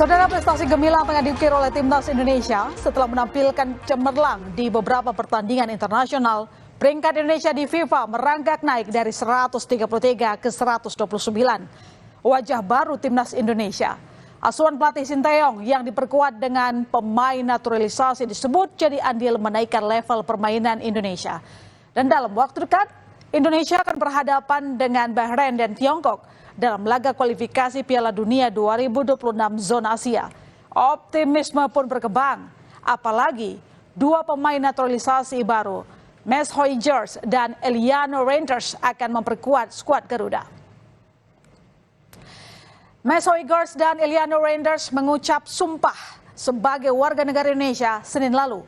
Saudara, prestasi gemilang tengah diukir oleh timnas Indonesia setelah menampilkan cemerlang di beberapa pertandingan internasional. Peringkat Indonesia di FIFA merangkak naik dari 133 ke 129. Wajah baru timnas Indonesia. Asuhan pelatih Sinteyong yang diperkuat dengan pemain naturalisasi disebut jadi andil menaikkan level permainan Indonesia. Dan dalam waktu dekat, Indonesia akan berhadapan dengan Bahrain dan Tiongkok dalam laga kualifikasi Piala Dunia 2026 zona Asia. Optimisme pun berkembang, apalagi dua pemain naturalisasi baru, Max Huijers dan Eliano Reinders akan memperkuat skuad Garuda. Max Huijers dan Eliano Reinders mengucap sumpah sebagai warga negara Indonesia Senin lalu.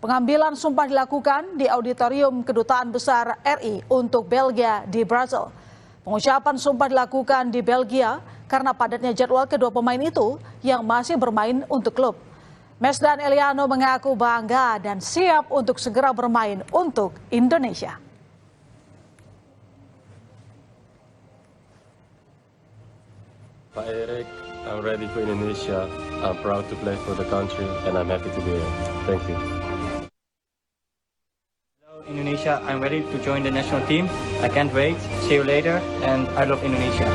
Pengambilan sumpah dilakukan di Auditorium Kedutaan Besar RI untuk Belgia di Brasil. Pengucapan sumpah dilakukan di Belgia karena padatnya jadwal kedua pemain itu yang masih bermain untuk klub. Mes dan Eliano mengaku bangga dan siap untuk segera bermain untuk Indonesia. Pak Erik, I'm ready for Indonesia. I'm proud to play for the country and I'm happy to be here. Thank you. Indonesia, I'm ready to join the national team. I can't wait. See you later, and I love Indonesia.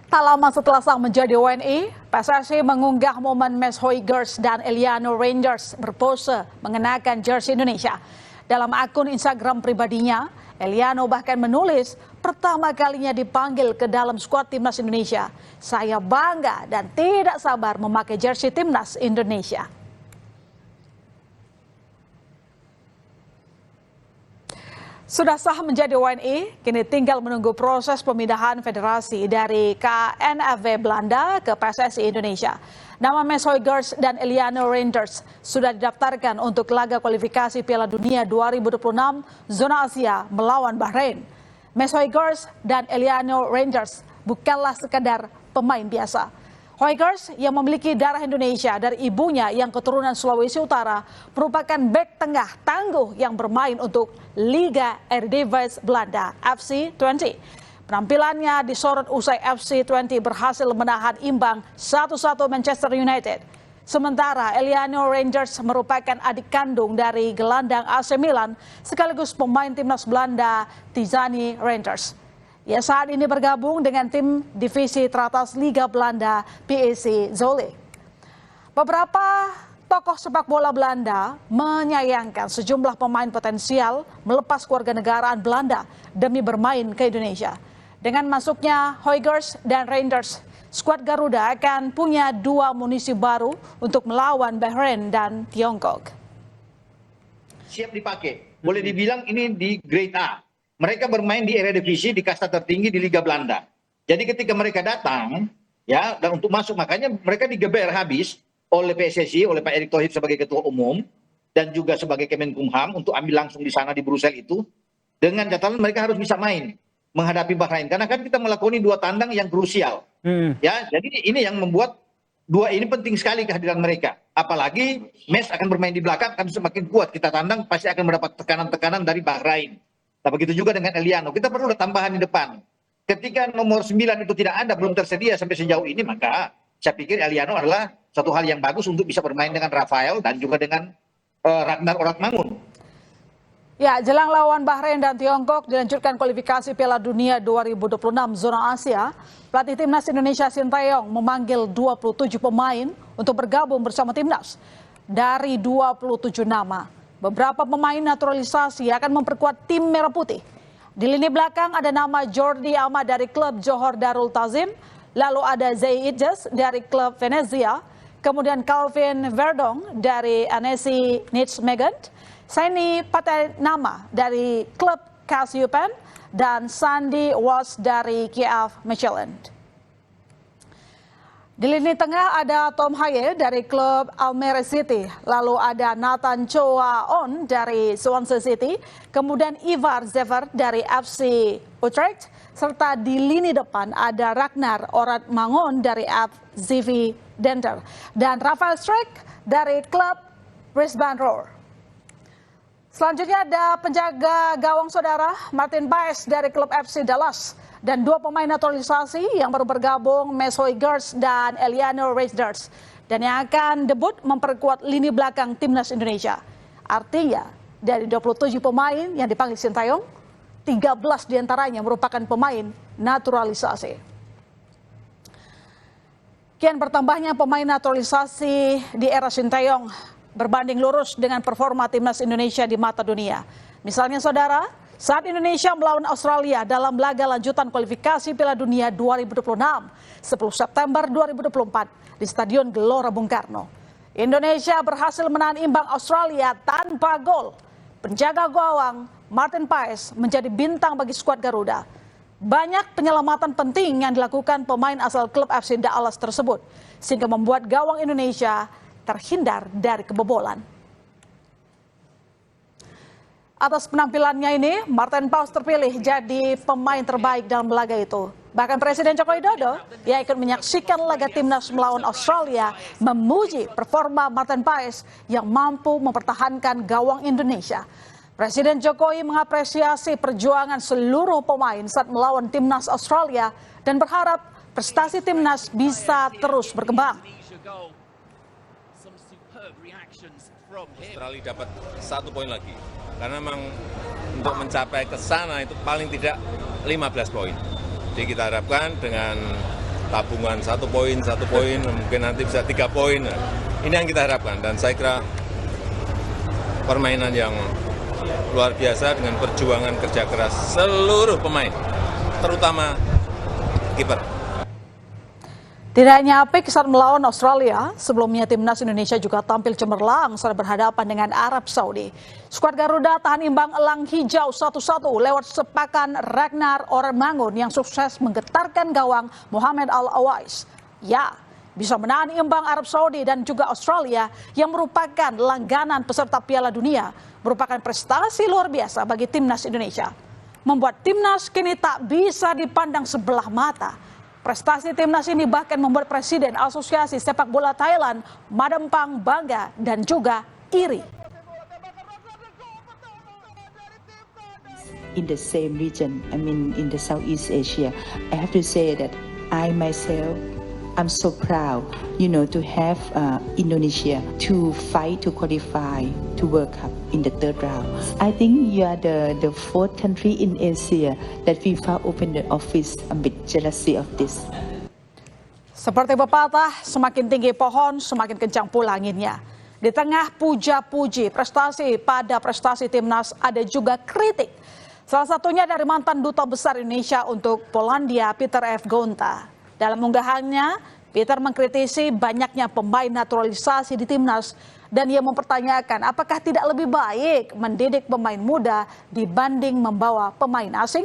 Tak lama setelah sang menjadi WNI, PSSI mengunggah momen Max Huijers dan Eliano Reinders berpose mengenakan jersey Indonesia. Dalam akun Instagram pribadinya, Eliano bahkan menulis, pertama kalinya dipanggil ke dalam skuad timnas Indonesia. Saya bangga dan tidak sabar memakai jersey timnas Indonesia. Sudah sah menjadi WNI, kini tinggal menunggu proses pemindahan federasi dari KNVB Belanda ke PSSI Indonesia. Nama Max Huijers dan Eliano Reinders sudah didaftarkan untuk laga kualifikasi Piala Dunia 2026 zona Asia melawan Bahrain. Max Huijers dan Eliano Reinders bukanlah sekadar pemain biasa. Huijers yang memiliki darah Indonesia dari ibunya yang keturunan Sulawesi Utara merupakan bek tengah tangguh yang bermain untuk Liga Eredivisie Belanda FC20. Penampilannya disorot usai FC20 berhasil menahan imbang 1-1 Manchester United. Sementara Eliano Reinders merupakan adik kandung dari gelandang AC Milan sekaligus pemain timnas Belanda Tijani Reinders. Ia saat ini bergabung dengan tim divisi teratas Liga Belanda PSV Zwolle. Beberapa tokoh sepak bola Belanda menyayangkan sejumlah pemain potensial melepas kewarganegaraan Belanda demi bermain ke Indonesia. Dengan masuknya Huijers dan Reinders, skuad Garuda akan punya dua amunisi baru untuk melawan Bahrain dan Tiongkok. Siap dipakai. Boleh dibilang ini di grade A. Mereka bermain di Eredivisie di kasta tertinggi di Liga Belanda. Jadi ketika mereka datang, ya, dan untuk masuk makanya mereka digeber habis oleh PSSI, oleh Pak Erick Thohir sebagai ketua umum dan juga sebagai Kemenkumham untuk ambil langsung di sana di Brussels itu dengan catatan mereka harus bisa main menghadapi Bahrain karena kan kita melakoni dua tandang yang krusial. Ya, jadi ini yang membuat dua ini penting sekali kehadiran mereka. Apalagi Mes akan bermain di belakang kan semakin kuat kita tandang pasti akan mendapat tekanan-tekanan dari Bahrain. Nah, begitu juga dengan Eliano. Kita perlu ada tambahan di depan. Ketika nomor 9 itu tidak ada, belum tersedia sampai sejauh ini, maka saya pikir Eliano adalah satu hal yang bagus untuk bisa bermain dengan Rafael dan juga dengan Ragnar Oratmangun. Ya, jelang lawan Bahrain dan Tiongkok dilanjutkan kualifikasi Piala Dunia 2026 zona Asia. Pelatih timnas Indonesia Sinteyong memanggil 27 pemain untuk bergabung bersama timnas. Dari 27 nama, beberapa pemain naturalisasi akan memperkuat tim Merah Putih. Di lini belakang ada nama Jordi Amat dari klub Johor Darul Ta'zim, lalu ada Zai Idjes dari klub Venezia, kemudian Calvin Verdong dari Annecy Nijmegen, Saini Patenama dari klub Kasiopen, dan Sandy Walsh dari Kiev Michelin. Di lini tengah ada Tom Haye dari klub Almere City, lalu ada Nathan Choa-on dari Swansea City, kemudian Ivar Zever dari FC Utrecht, serta di lini depan ada Ragnar Oratmangun dari FCV Denter dan Rafael Struijk dari klub Brisbane Roar. Selanjutnya ada penjaga gawang saudara Martin Baes dari klub FC Dallas dan 2 pemain naturalisasi yang baru bergabung, Meshoy Girls dan Eliano Reisders, dan yang akan debut memperkuat lini belakang timnas Indonesia. Artinya dari 27 pemain yang dipanggil Sintayong, 13 diantaranya merupakan pemain naturalisasi. Kian bertambahnya pemain naturalisasi di era Sintayong berbanding lurus dengan performa timnas Indonesia di mata dunia. Misalnya saudara, saat Indonesia melawan Australia dalam laga lanjutan kualifikasi Piala Dunia 2026, 10 September 2024 di Stadion Gelora Bung Karno. Indonesia berhasil menahan imbang Australia tanpa gol. Penjaga gawang Martin Paes menjadi bintang bagi skuad Garuda. Banyak penyelamatan penting yang dilakukan pemain asal klub FC Dallas tersebut, sehingga membuat gawang Indonesia terhindar dari kebobolan. Atas penampilannya ini, Martin Paes terpilih jadi pemain terbaik dalam laga itu. Bahkan Presiden Joko Widodo yang ikut menyaksikan laga timnas melawan Australia memuji performa Martin Paes yang mampu mempertahankan gawang Indonesia. Presiden Jokowi mengapresiasi perjuangan seluruh pemain saat melawan timnas Australia dan berharap prestasi timnas bisa terus berkembang. Australia dapat 1 poin lagi, karena memang untuk mencapai ke sana itu paling tidak 15 poin. Jadi kita harapkan dengan tabungan 1 poin, mungkin nanti bisa 3 poin. Nah, ini yang kita harapkan, dan saya kira permainan yang luar biasa dengan perjuangan kerja keras seluruh pemain, terutama kiper. Tidak hanya apik saat melawan Australia, sebelumnya timnas Indonesia juga tampil cemerlang saat berhadapan dengan Arab Saudi. Skuad Garuda tahan imbang elang hijau 1-1 lewat sepakan Ragnar Ormangun yang sukses menggetarkan gawang Mohamed Al-Awais. Ya, bisa menahan imbang Arab Saudi dan juga Australia yang merupakan langganan peserta Piala Dunia, merupakan prestasi luar biasa bagi timnas Indonesia. Membuat timnas kini tak bisa dipandang sebelah mata. Prestasi timnas ini bahkan membuat Presiden Asosiasi Sepak Bola Thailand, Madam Pang, bangga dan juga iri. In the same region, I mean in the Southeast Asia, I have to say that I myself, I'm so proud, to have Indonesia to fight to qualify to World Cup in the 3rd round. I think you are the 4th country in Asia that FIFA opened the office. I'm a bit jealousy of this. Seperti pepatah, semakin tinggi pohon, semakin kencang pula anginnya. Di tengah puja-puji prestasi pada prestasi timnas, ada juga kritik. Salah satunya dari mantan Duta Besar Indonesia untuk Polandia, Peter F. Gonta. Dalam unggahannya, Peter mengkritisi banyaknya pemain naturalisasi di timnas dan ia mempertanyakan apakah tidak lebih baik mendidik pemain muda dibanding membawa pemain asing.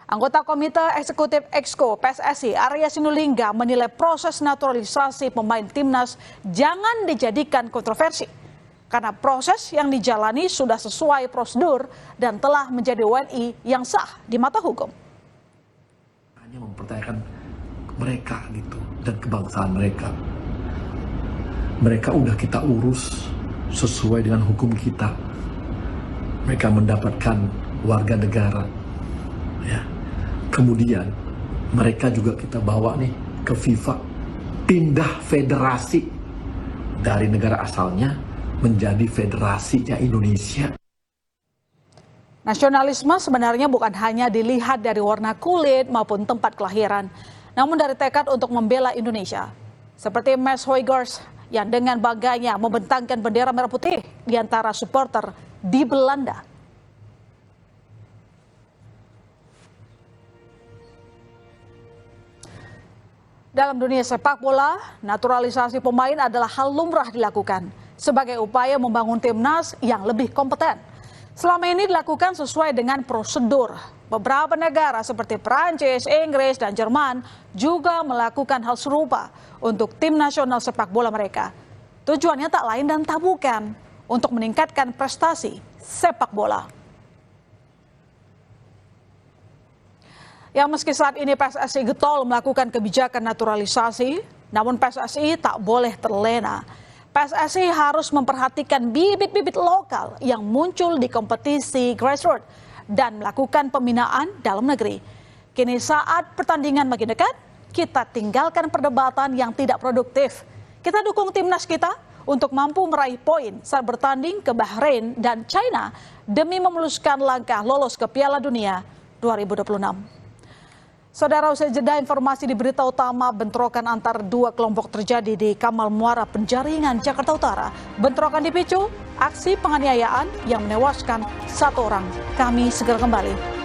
Anggota Komite Eksekutif Exco PSSI Arya Sinulinga menilai proses naturalisasi pemain timnas jangan dijadikan kontroversi karena proses yang dijalani sudah sesuai prosedur dan telah menjadi WNI yang sah di mata hukum. Hanya mempertanyakan mereka gitu dan kebangsaan mereka. Mereka udah kita urus sesuai dengan hukum kita. Mereka mendapatkan warga negara. Ya. Kemudian mereka juga kita bawa nih ke FIFA, pindah federasi dari negara asalnya menjadi federasinya Indonesia. Nasionalisme sebenarnya bukan hanya dilihat dari warna kulit maupun tempat kelahiran, namun dari tekad untuk membela Indonesia. Seperti Meshoy Girls yang dengan bangganya membentangkan bendera merah putih di antara supporter di Belanda. Dalam dunia sepak bola, naturalisasi pemain adalah hal lumrah dilakukan sebagai upaya membangun timnas yang lebih kompeten. Selama ini dilakukan sesuai dengan prosedur. Beberapa negara seperti Prancis, Inggris, dan Jerman juga melakukan hal serupa untuk tim nasional sepak bola mereka. Tujuannya tak lain dan tak bukan untuk meningkatkan prestasi sepak bola. Yang meski saat ini PSSI getol melakukan kebijakan naturalisasi, namun PSSI tak boleh terlena. PSSI harus memperhatikan bibit-bibit lokal yang muncul di kompetisi grassroots dan melakukan pembinaan dalam negeri. Kini saat pertandingan makin dekat, kita tinggalkan perdebatan yang tidak produktif. Kita dukung timnas kita untuk mampu meraih poin saat bertanding ke Bahrain dan China demi memuluskan langkah lolos ke Piala Dunia 2026. Saudara, usai jeda informasi di berita utama, bentrokan antar dua kelompok terjadi di Kamal Muara Penjaringan, Jakarta Utara. Bentrokan dipicu aksi penganiayaan yang menewaskan 1 orang. Kami segera kembali.